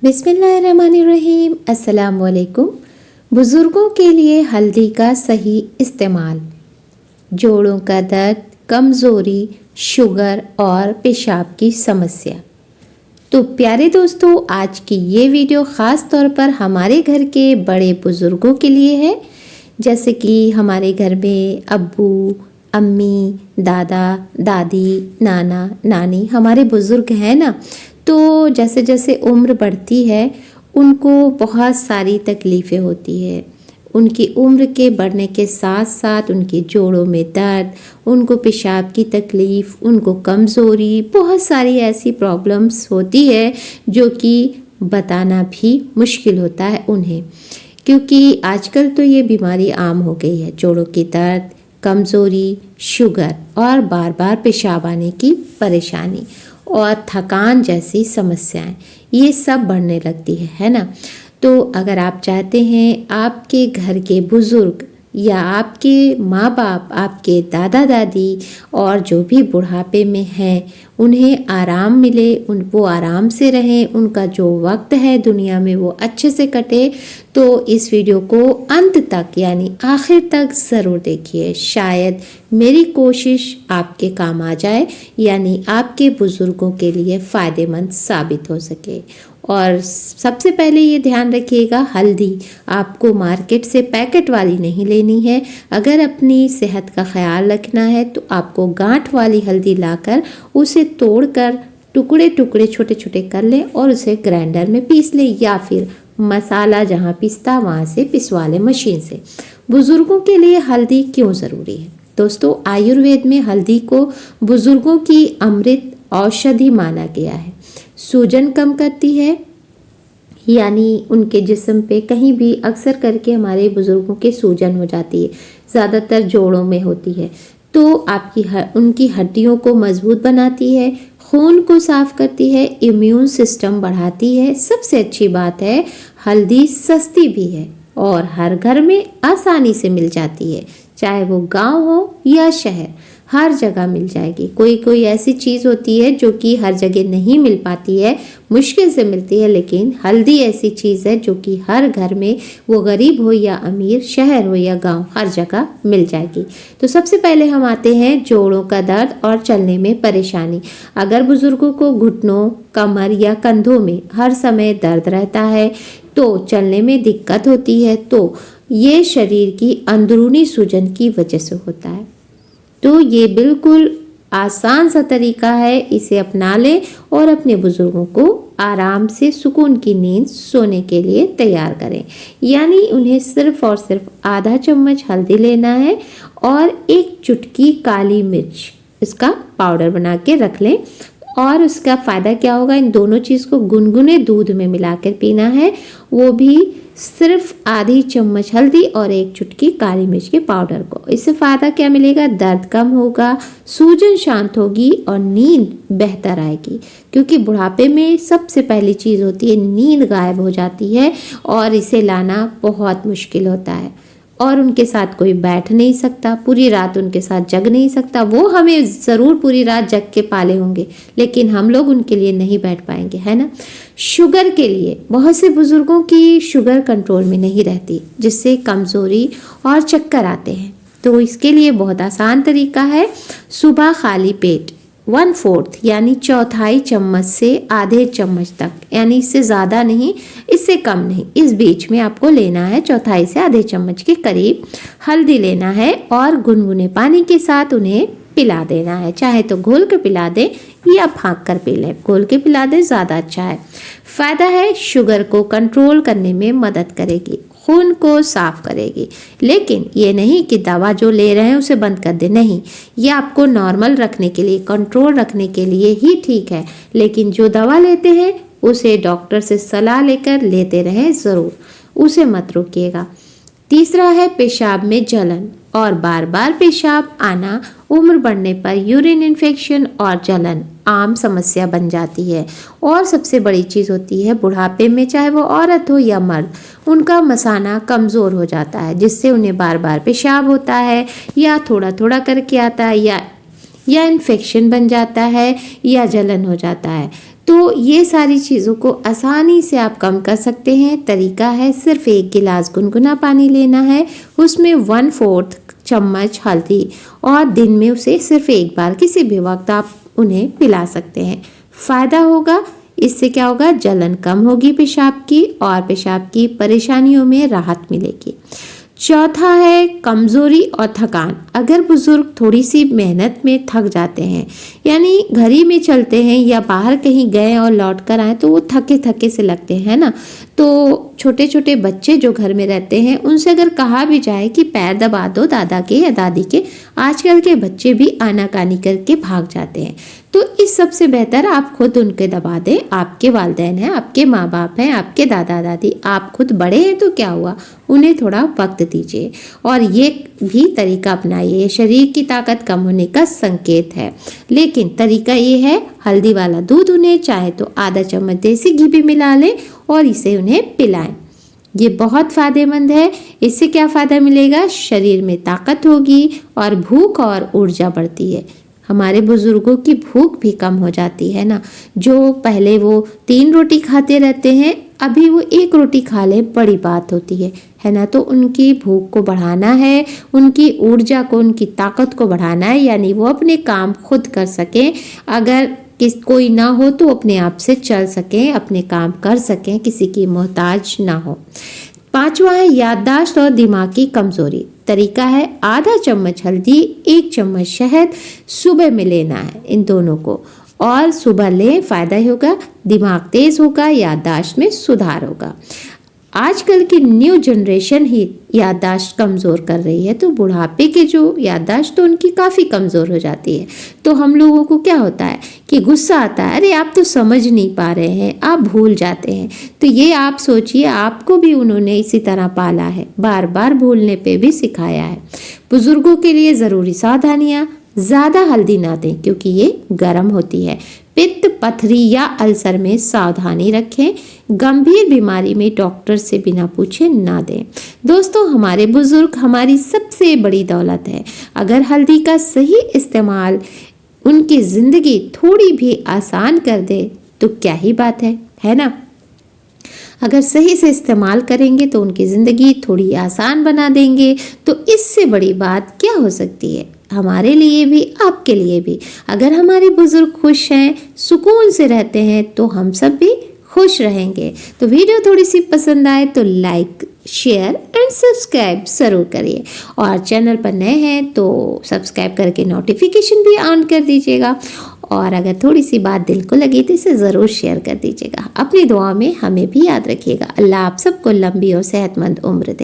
बिस्मिल्लाहिर्रहमानिर्रहीम। अस्सलाम वालेकुम। बुज़ुर्गों के लिए हल्दी का सही इस्तेमाल, जोड़ों का दर्द, कमज़ोरी, शुगर और पेशाब की समस्या। तो प्यारे दोस्तों, आज की ये वीडियो ख़ास तौर पर हमारे घर के बड़े बुज़ुर्गों के लिए है। जैसे कि हमारे घर में अब्बू, अम्मी, दादा, दादी, नाना, नानी हमारे बुज़ुर्ग हैं ना, तो जैसे जैसे उम्र बढ़ती है उनको बहुत सारी तकलीफ़ें होती है। उनकी उम्र के बढ़ने के साथ साथ उनके जोड़ों में दर्द, उनको पेशाब की तकलीफ़, उनको कमज़ोरी, बहुत सारी ऐसी प्रॉब्लम्स होती है जो कि बताना भी मुश्किल होता है उन्हें, क्योंकि आजकल तो ये बीमारी आम हो गई है। जोड़ों की दर्द, कमज़ोरी, शुगर और बार बार पेशाब आने की परेशानी और थकान जैसी समस्याएं, ये सब बढ़ने लगती है ना। तो अगर आप चाहते हैं आपके घर के बुज़ुर्ग या आपके माँ बाप, आपके दादा दादी और जो भी बुढ़ापे में हैं उन्हें आराम मिले, वो आराम से रहें, उनका जो वक्त है दुनिया में वो अच्छे से कटे, तो इस वीडियो को अंत तक यानी आखिर तक ज़रूर देखिए। शायद मेरी कोशिश आपके काम आ जाए, यानी आपके बुज़ुर्गों के लिए फ़ायदेमंद साबित हो सके। और सबसे पहले ये ध्यान रखिएगा, हल्दी आपको मार्केट से पैकेट वाली नहीं लेनी है। अगर अपनी सेहत का ख्याल रखना है तो आपको गांठ वाली हल्दी लाकर उसे तोड़कर टुकड़े टुकड़े छोटे छोटे कर लें और उसे ग्राइंडर में पीस लें, या फिर मसाला जहाँ पिसता वहाँ से पिसवा लें मशीन से। बुज़ुर्गों के लिए हल्दी क्यों ज़रूरी है दोस्तों? आयुर्वेद में हल्दी को बुज़ुर्गों की अमृत औषधि माना गया है। सूजन कम करती है, यानी उनके जिस्म पे कहीं भी अक्सर करके हमारे बुज़ुर्गों के सूजन हो जाती है, ज़्यादातर जोड़ों में होती है, तो उनकी हड्डियों को मजबूत बनाती है, खून को साफ करती है, इम्यून सिस्टम बढ़ाती है। सबसे अच्छी बात है, हल्दी सस्ती भी है और हर घर में आसानी से मिल जाती है, चाहे वो गांव हो या शहर, हर जगह मिल जाएगी। कोई कोई ऐसी चीज़ होती है जो कि हर जगह नहीं मिल पाती है, मुश्किल से मिलती है, लेकिन हल्दी ऐसी चीज़ है जो कि हर घर में, वो गरीब हो या अमीर, शहर हो या गांव, हर जगह मिल जाएगी। तो सबसे पहले हम आते हैं जोड़ों का दर्द और चलने में परेशानी। अगर बुजुर्गों को घुटनों, कमर या कंधों में हर समय दर्द रहता है, तो चलने में दिक्कत होती है, तो ये शरीर की अंदरूनी सूजन की वजह से होता है। तो ये बिल्कुल आसान सा तरीका है, इसे अपना लें और अपने बुज़ुर्गों को आराम से सुकून की नींद सोने के लिए तैयार करें। यानी उन्हें सिर्फ और सिर्फ आधा चम्मच हल्दी लेना है और एक चुटकी काली मिर्च, इसका पाउडर बना के रख लें। और उसका फ़ायदा क्या होगा, इन दोनों चीज़ को गुनगुने दूध में मिलाकर पीना है, वो भी सिर्फ आधी चम्मच हल्दी और एक चुटकी काली मिर्च के पाउडर को। इससे फ़ायदा क्या मिलेगा, दर्द कम होगा, सूजन शांत होगी और नींद बेहतर आएगी, क्योंकि बुढ़ापे में सबसे पहली चीज़ होती है नींद गायब हो जाती है और इसे लाना बहुत मुश्किल होता है। और उनके साथ कोई बैठ नहीं सकता, पूरी रात उनके साथ जग नहीं सकता। वो हमें ज़रूर पूरी रात जग के पाले होंगे, लेकिन हम लोग उनके लिए नहीं बैठ पाएंगे, है ना। शुगर के लिए बहुत से बुज़ुर्गों की शुगर कंट्रोल में नहीं रहती, जिससे कमज़ोरी और चक्कर आते हैं। तो इसके लिए बहुत आसान तरीका है, सुबह खाली पेट 1/4 यानी चौथाई चम्मच से आधे चम्मच तक, यानी इससे ज़्यादा नहीं, इससे कम नहीं, इस बीच में आपको लेना है, चौथाई से आधे चम्मच के करीब हल्दी लेना है और गुनगुने पानी के साथ उन्हें पिला देना है। चाहे तो घोल के पिला दें या फाँक कर पी लें, घोल के पिला दें ज़्यादा अच्छा है। फ़ायदा है, शुगर को कंट्रोल करने में मदद करेगी, खून को साफ करेगी। लेकिन ये नहीं कि दवा जो ले रहे हैं उसे बंद कर दें, नहीं, ये आपको नॉर्मल रखने के लिए, कंट्रोल रखने के लिए ही ठीक है। लेकिन जो दवा लेते हैं उसे डॉक्टर से सलाह लेकर लेते रहें ज़रूर, उसे मत रोकिएगा। तीसरा है पेशाब में जलन और बार बार पेशाब आना। उम्र बढ़ने पर यूरिन इन्फेक्शन और जलन आम समस्या बन जाती है। और सबसे बड़ी चीज़ होती है, बुढ़ापे में चाहे वो औरत हो या मर्द, उनका मसाना कमज़ोर हो जाता है, जिससे उन्हें बार बार पेशाब होता है या थोड़ा थोड़ा करके आता है, या इन्फेक्शन बन जाता है या जलन हो जाता है। तो ये सारी चीज़ों को आसानी से आप कम कर सकते हैं। तरीका है, सिर्फ 1 गिलास गुनगुना पानी लेना है, उसमें 1/4 चम्मच हल्दी, और दिन में उसे सिर्फ एक बार किसी भी वक्त आप उन्हें पिला सकते हैं। फ़ायदा होगा, इससे क्या होगा, जलन कम होगी पेशाब की और पेशाब की परेशानियों में राहत मिलेगी। चौथा है कमज़ोरी और थकान। अगर बुज़ुर्ग थोड़ी सी मेहनत में थक जाते हैं, यानी घर ही में चलते हैं या बाहर कहीं गए और लौट कर आए तो वो थके थके से लगते हैं ना, तो छोटे छोटे बच्चे जो घर में रहते हैं उनसे अगर कहा भी जाए कि पैर दबा दो दादा के या दादी के, आजकल के बच्चे भी आनाकानी करके भाग जाते हैं। तो इस सबसे बेहतर आप खुद उनके दबा दें। आपके वालिदैन हैं, आपके माँ बाप हैं, आपके दादा दादी, आप खुद बड़े हैं तो क्या हुआ, उन्हें थोड़ा वक्त दीजिए और ये भी तरीका अपनाइए। शरीर की ताकत कम होने का संकेत है, लेकिन तरीका ये है, हल्दी वाला दूध उन्हें चाहे तो आधा चम्मच देसी घी भी मिला लें और इसे उन्हें पिलाएं। ये बहुत फ़ायदेमंद है। इससे क्या फ़ायदा मिलेगा, शरीर में ताकत होगी और भूख और ऊर्जा बढ़ती है। हमारे बुज़ुर्गों की भूख भी कम हो जाती है ना, जो पहले वो 3 रोटी खाते रहते हैं, अभी वो 1 रोटी खा ले बड़ी बात होती है ना। तो उनकी भूख को बढ़ाना है, उनकी ऊर्जा को, उनकी ताकत को बढ़ाना है, यानी वो अपने काम खुद कर सकें। अगर कोई ना हो तो अपने आप से चल सकें, अपने काम कर सकें, किसी की मोहताज ना हो। 5वां है याददाश्त और दिमागी कमज़ोरी। तरीका है, आधा चम्मच हल्दी, 1 चम्मच शहद सुबह में लेना है इन दोनों को, और सुबह लें, फ़ायदा ही होगा, दिमाग तेज़ होगा, याददाश्त में सुधार होगा। आजकल की न्यू जनरेशन ही याददाश्त कमज़ोर कर रही है, तो बुढ़ापे के जो याददाश्त तो उनकी काफ़ी कमज़ोर हो जाती है। तो हम लोगों को क्या होता है कि गुस्सा आता है, अरे आप तो समझ नहीं पा रहे हैं, आप भूल जाते हैं। तो ये आप सोचिए, आपको भी उन्होंने इसी तरह पाला है, बार बार भूलने पे भी सिखाया है। बुज़ुर्गों के लिए ज़रूरी सावधानियाँ, ज़्यादा हल्दी ना दें क्योंकि ये गर्म होती है। पित्त, पथरी या अल्सर में सावधानी रखें। गंभीर बीमारी में डॉक्टर से बिना पूछे ना दें। दोस्तों, हमारे बुजुर्ग हमारी सबसे बड़ी दौलत है। अगर हल्दी का सही इस्तेमाल उनकी ज़िंदगी थोड़ी भी आसान कर दे तो क्या ही बात है ना। अगर सही से इस्तेमाल करेंगे तो उनकी ज़िंदगी थोड़ी आसान बना देंगे, तो इससे बड़ी बात क्या हो सकती है, हमारे लिए भी, आपके लिए भी। अगर हमारे बुजुर्ग खुश हैं, सुकून से रहते हैं, तो हम सब भी खुश रहेंगे। तो वीडियो थोड़ी सी पसंद आए तो लाइक, शेयर एंड सब्सक्राइब ज़रूर करिए, और चैनल पर नए हैं तो सब्सक्राइब करके नोटिफिकेशन भी ऑन कर दीजिएगा, और अगर थोड़ी सी बात दिल को लगी तो इसे ज़रूर शेयर कर दीजिएगा। अपनी दुआ में हमें भी याद रखिएगा। अल्लाह आप सबको लंबी और सेहतमंद उम्र दे।